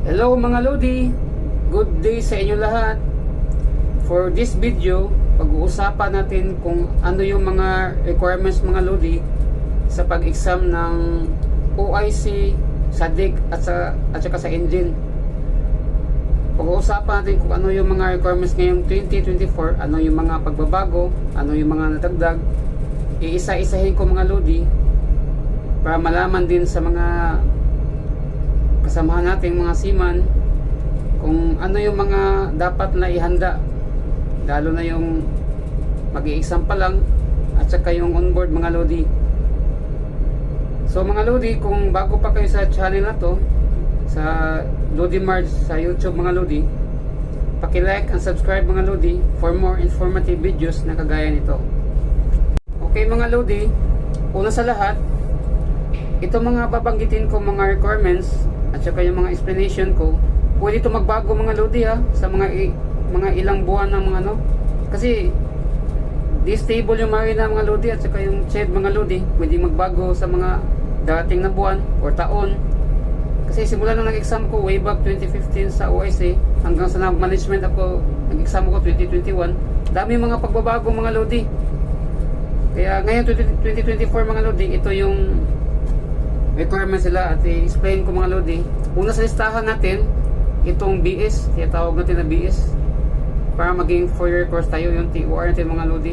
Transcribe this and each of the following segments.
Hello mga Lodi, good day sa inyo lahat. For this video, pag-uusapan natin kung ano yung mga requirements mga Lodi sa pag-exam ng OIC, SADC at saka sa engine. Pag-uusapan natin kung ano yung mga requirements ngayong 2024, ano yung mga pagbabago, ano yung mga nadagdag. Iisa-isahin ko mga Lodi para malaman din sa mga kasamahan nating mga seaman kung ano yung mga dapat na ihanda, lalo na yung mag-i-exam pa lang at saka yung onboard mga Lodi. So mga Lodi, kung bago pa kayo sa channel na to, sa Lodi Marge sa YouTube mga Lodi, paki-like and subscribe mga Lodi for more informative videos na kagaya nito. Okay mga Lodi, una sa lahat, ito mga babanggitin ko mga requirements at saka yung mga explanation ko, pwede ito magbago mga Lodi sa mga ilang buwan ng mga ano. Kasi di stable yung marina mga Lodi at saka yung shed mga Lodi, pwede magbago sa mga darating na buwan or taon. Kasi simula nung nag-exam ko way back 2015 sa OIC hanggang sa management ako, nag-exam ko 2021, dami mga pagbabago mga Lodi. Kaya ngayon 2024 mga Lodi, ito yung requirements sila at i-explain ko mga Lodi. Una sa listahan natin, itong BS, tawag natin na BS, para maging 4-year course tayo, yung TOR natin mga Lodi.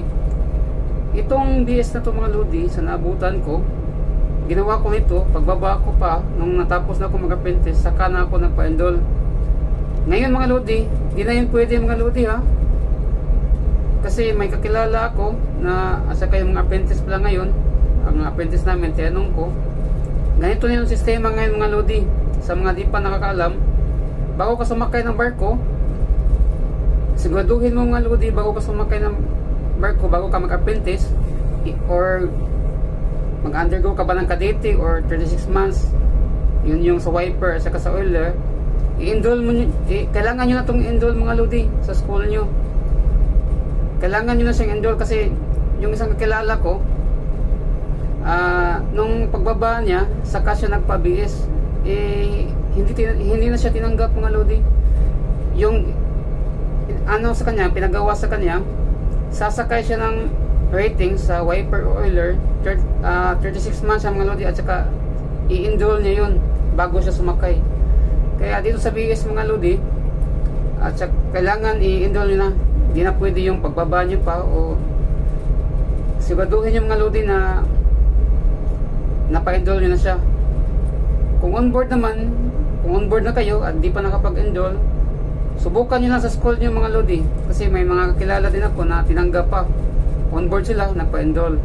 Itong BS na to mga Lodi, sa naabutan ko, ginawa ko nito, pagbaba ko pa, nung natapos na ako mag-apprentice, saka na ako nagpa-enroll. Ngayon mga Lodi, di na yun pwede mga Lodi kasi may kakilala ako na asa kayong mga apprentice pala ngayon, ang apprentice namin, tinanong ko, ganito na yung sistema ngayon mga Lodi. Sa mga di pa nakakaalam, bago ka sumakay ng barko, siguraduhin mo mga Lodi, bago ka sumakay ng barko, bago ka mag-apprentice or mag-undergo ka ba ng kadete or 36 months, yun yung sa wiper at saka sa oiler, i-enroll mo kailangan nyo na itong i-enroll mga Lodi sa school nyo. Kailangan nyo na siyang enroll kasi yung isang kakilala ko, nung pagbaba niya, saka siya nagpa-BS, hindi na siya tinanggap mga Lodi. Yung ano sa kanya, pinagawa sa kanya, sasakay siya ng rating sa wiper oiler, 36 months siya mga Lodi, at saka i-enroll niya yun bago siya sumakay. Kaya dito sa BS mga Lodi, at saka kailangan i-enroll niyo na. Hindi na pwede yung pagbaba niyo pa, o siguraduhin niyo mga Lodi na napa-enroll nyo na siya. Kung onboard naman, kung onboard na kayo at di pa nakapag-enroll, subukan nyo na sa school nyo mga Lodi, kasi may mga kakilala din ako na tinanggap pa, onboard sila, nagpa-enroll.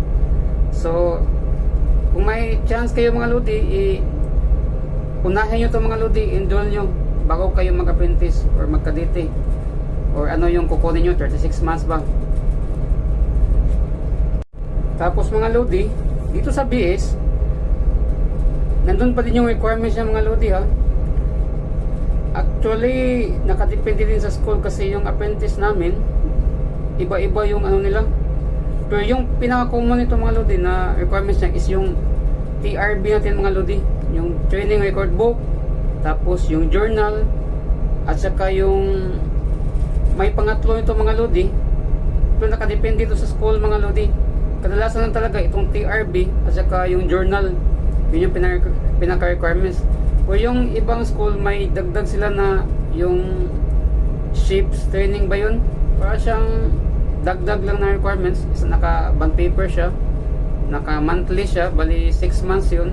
So kung may chance kayo mga Lodi, unahin nyo to mga Lodi, enroll nyo bago kayo mag-apprentice or magkadete, or ano yung kukunin nyo, 36 months ba. Tapos mga Lodi, dito sa BS, nandun pa din yung requirements ng mga Lodi Actually, nakadepende din sa school kasi yung apprentice namin, iba-iba yung ano nila. Pero yung pinaka-common nito mga Lodi na requirements niya is yung TRB natin mga Lodi, yung training record book, tapos yung journal, at saka yung may pangatlo ito mga Lodi. Pero nakadepende ito sa school mga Lodi. Kadalasan lang talaga itong TRB at saka yung journal, yun yung pinaka-requirements. O yung ibang school, may dagdag sila na yung ships training ba yun? Para siyang dagdag lang na requirements. Isa naka-bond paper siya, naka-monthly siya, bali 6 months yun.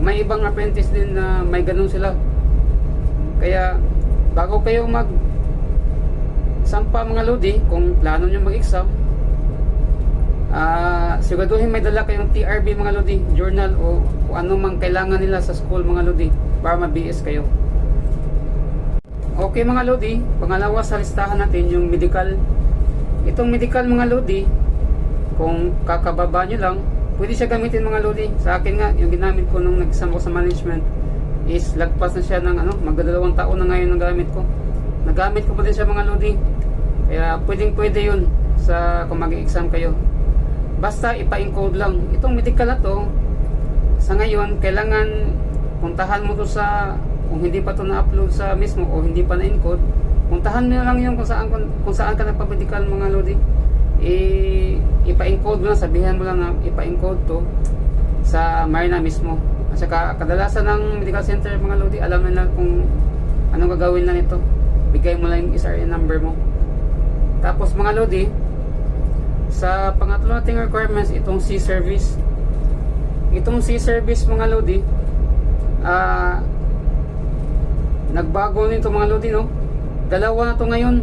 May ibang apprentice din na may ganun sila. Kaya bago kayo sampa mga Lodi, kung plano nyo mag-exam, siguraduhin may dala kayong TRB mga Lodi, journal, o kung ano mang kailangan nila sa school mga Lodi para ma-BS kayo. Okay mga Lodi, pangalawa sa listahan natin yung medical. Itong medical mga Lodi, kung kakababa nyo lang, pwede siya gamitin mga Lodi. Sa akin nga, yung ginamit ko nung nag-exam ko sa management is lagpas na siya ng magdadalawang taon na ngayon ang gamit ko. Nagamit ko pa din siya mga Lodi. Kaya pwedeng pwede yun kung mag-exam kayo. Basta ipa-encode lang. Itong medical na to, sa ngayon, kailangan puntahan mo to sa kung hindi pa to na-upload sa mismo o hindi pa na-encode, puntahan nyo lang yung kung saan ka nagpa-medical mga lodi. Ipa-encode mo lang, sabihan mo lang na ipa-encode to sa Marina mismo. At saka kadalasan ng medical center mga lodi, alam na kung anong gagawin na nito. Bigay mo lang yung SRN number mo. Tapos mga lodi, sa pangatlo nating requirements, itong C-service. Itong C-service mga lodi, nagbago nito mga lodi, no? Dalawa na to ngayon.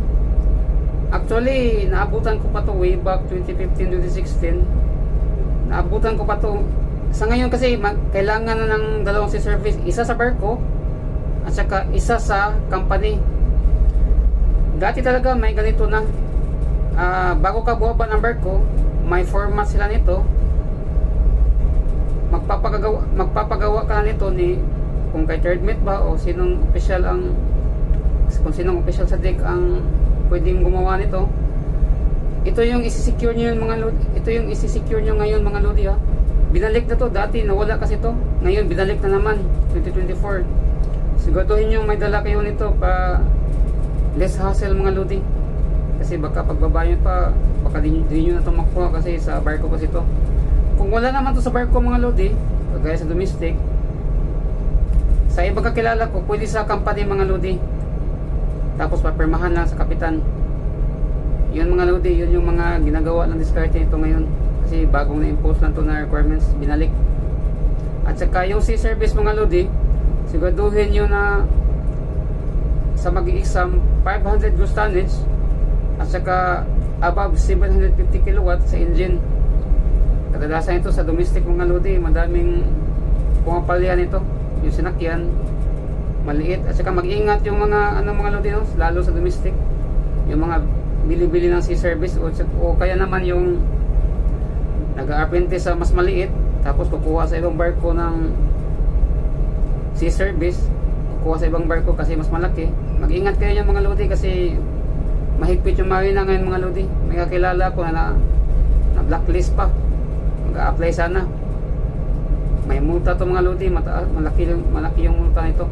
Actually, naabutan ko pa to way back 2015-2016. Naabutan ko pa to. Sa ngayon kasi, kailangan na ng dalawang C-service. Isa sa barko, at saka isa sa company. Dati talaga may ganito na. Bago ka buwaba ng barko, may format sila nito. Magpapagawa ka nito ni kung kay third mate ba o sinong official sa deck ang pwedeng gumawa nito. Ito yung isi-secure nyo yung mga lodi. Ito yung isi-secure nyo ngayon mga lodi ha. Binalik na to, dati nawala kasi to. Ngayon binalik na naman 2024. Siguraduhin nyo may dala kayo nito pa less hassle mga lodi. Kasi baka pagbaba nyo pa, baka di nyo na ito makuha kasi sa barko kasi to. Kung wala naman to sa barko mga lodi, kagaya sa domestic, sa ibang kakilala ko, pwede sa company mga lodi. Tapos papirmahan lang sa kapitan. Yun mga lodi, yun yung mga ginagawa ng diskarte nito ngayon. Kasi bagong na-impose lang to na requirements, binalik. At saka yung C-service mga lodi, siguraduhin nyo na sa mag-i-exam 500 gross tonnage at saka above 750 kilowatt sa engine. Kadalasan ito sa domestic mga lodi, madaming pumapalya nito. Yung sinakyan maliit, at saka mag-ingat yung mga mga lodi, no? Lalo sa domestic, yung mga bili-bili ng C-service o kaya naman yung nag-apprentice sa mas maliit tapos kukuha sa ibang barko ng C-service, kukuha sa ibang barko kasi mas malaki. Mag-ingat kayo yung mga lodi kasi mahigpit yung marina ngayon mga lodi. May kakilala ko na blacklist pa, mag-a-apply sana. May multa to mga lodi, malaki yung multa nito.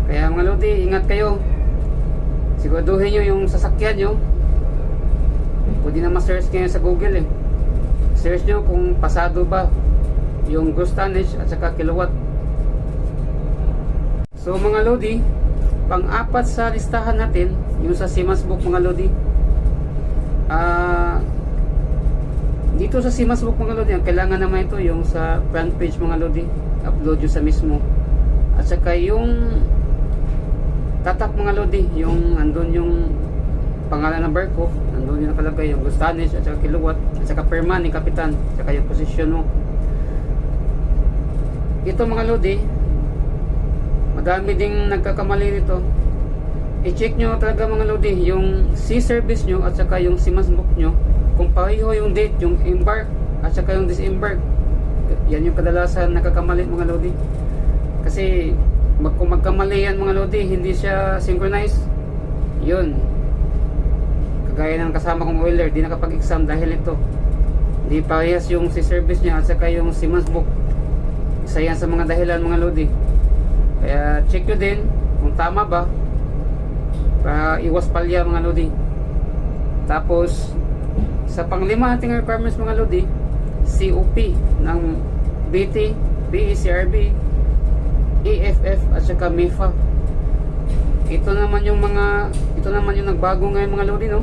Kaya mga lodi, ingat kayo. Siguraduhin nyo yung sasakyan nyo. Pwede na ma-search kayo sa Google eh. Search nyo kung pasado ba yung gross tonnage at saka kilowatt. So mga lodi, pang-apat sa listahan natin, yung sa Seaman's Book mga lodi. Dito sa Seaman's Book mga lodi, ang kailangan naman ito yung sa front page mga lodi. Upload yun sa mismo. At saka yung tatak mga lodi, yung andun yung pangalan ng barko, andun yung nakalagay yung gross tonnage at saka kilowatt at saka per man ni kapitan, at saka yung position mo. Ito mga lodi, madami ding nagkakamali nito. I-check nyo talaga mga lodi yung C-service nyo at saka yung Seaman's Book nyo, kung pareho yung date, yung embark at saka yung disembark. Yan yung kadalasan nagkakamali mga lodi. Kasi kung magkamali yan mga lodi, hindi siya synchronized, yun, kagaya ng kasama kong oiler, di nakapag-exam dahil ito, di parehas yung C-service niya at saka yung Seaman's Book. Isa yan sa mga dahilan mga lodi. Kaya check nyo din kung tama ba para iwas palya mga lodi. Tapos sa panglima ating requirements mga lodi, COP ng BT, BECRB, AFF at saka MEFA. Ito naman yung nagbago ngayon mga lodi, no?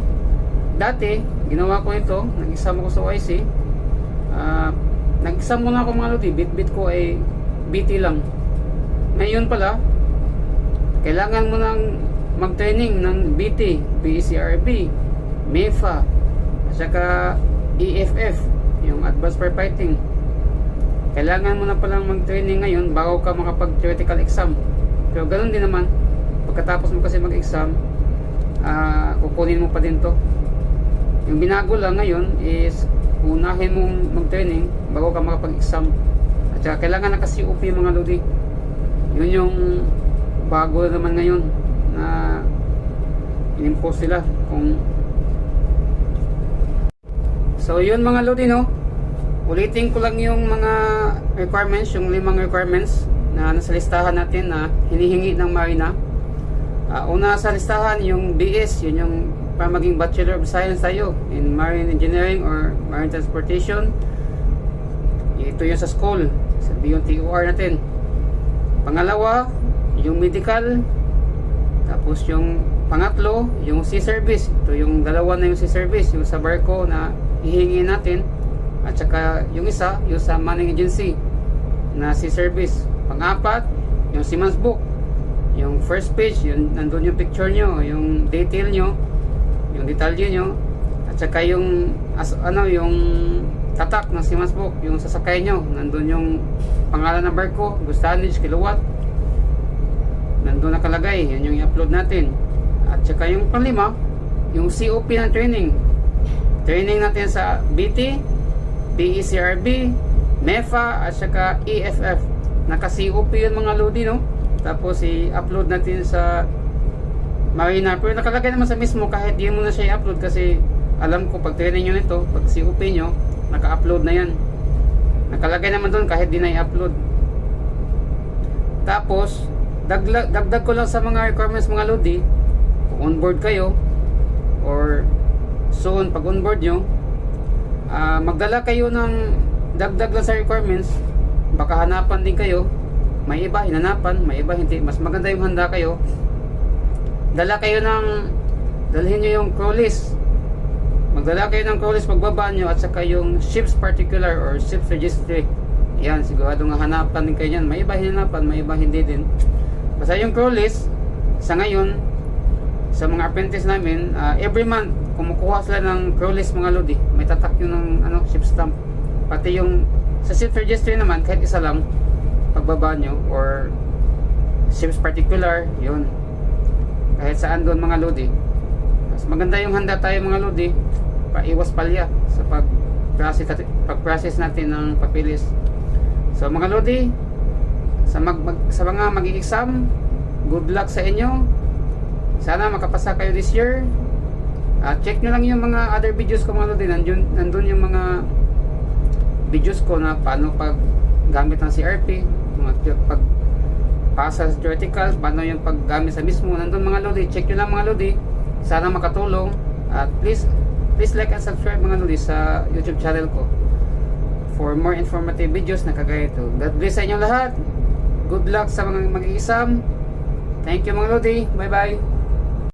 Dati ginawa ko ito, nag-exam ako sa OIC. Nag-exam muna ako mga lodi, bit ko ay BT lang. Ngayon pala, kailangan mo nang mag-training ng BT, BECRB, MEFA at saka AFF, yung Advanced Firefighting. Kailangan mo na palang mag-training ngayon bago ka makapag-theoretical exam. Pero ganoon din naman, pagkatapos mo kasi mag-exam, kukunin mo pa din to. Yung binago lang ngayon is unahin mong mag-training bago ka makapag-exam. At saka kailangan naka-COP mga lodi. Yun yung bago naman ngayon na in-impose sila. So yun mga lodi, no? Ulitin ko lang yung mga requirements, yung 5 requirements na nasa listahan natin na hinihingi ng Marina. Una sa listahan yung BS, yun yung para maging Bachelor of Science tayo in Marine Engineering or Marine Transportation. Ito yung sa school, sabi yung TOR natin. Pangalawa, yung medical. Tapos yung pangatlo, yung sea service. Ito yung dalawa na yung sea service, yung sa barko na hihingi natin. At saka yung isa, yung sa manning agency na sea service. Pang-apat, yung seaman's book. Yung first page, yung nandun yung picture nyo, yung detail nyo, yung detalye nyo, at saka yung yung tatak ng seaman's book, yung sasakay nyo, nandun yung pangalan ng barko, gustage, kilowatt, nandun nakalagay, yun yung i-upload natin. At saka yung panglima, yung COP ng training natin sa BT, BECRB, MEFA, at saka EFF. Naka-COP yun mga lodi, no? Tapos i-upload natin sa Marina. Pero nakalagay naman sa mismo kahit di mo na siya i-upload, kasi alam ko pag training nyo nito, pag COP nyo, naka-upload na yan. Nakalagay naman doon kahit di na i-upload. Tapos dagdag ko lang sa mga requirements mga lodi, kung on board kayo or soon pag on board nyo, magdala kayo ng dagdag lang sa requirements. Baka hanapan din kayo, may iba hinanapan, may iba hindi. Mas maganda yung handa kayo. Dalhin nyo yung crew list. Magdala kayo ng crew list pagbaba nyo, at saka yung ship's particular or ship's registry. Yan, sigurado nga hanapan din kayo yan. May iba hinanapan, may iba hindi din. Basta yung crew list, sa ngayon, sa mga apprentice namin, every month, kumukuha sila ng crew list mga lodi. May tatak yun ng ship stamp. Pati yung sa ship's registry naman, kahit isa lang, pagbaba nyo, or ship's particular, yun. Kahit saan doon mga lodi. Mas maganda yung handa tayo mga lodi, paiwas palya sa pag-process natin ng papilis. So mga lodi, sa mga mag-i-exam, good luck sa inyo. Sana makapasa kayo this year. Check nyo lang yung mga other videos ko mga lodi. Nandun yung mga videos ko na paano pag gamit ng CRP, pag pasa sa theoretical, paano yung paggamit sa mismo. Nandun mga lodi, check nyo lang mga lodi. Sana makatulong. At please like and subscribe mga lodi sa YouTube channel ko for more informative videos na kagaya ito. God bless sa inyo lahat. Good luck sa mga mag-exam. Thank you mga lodi. Bye bye.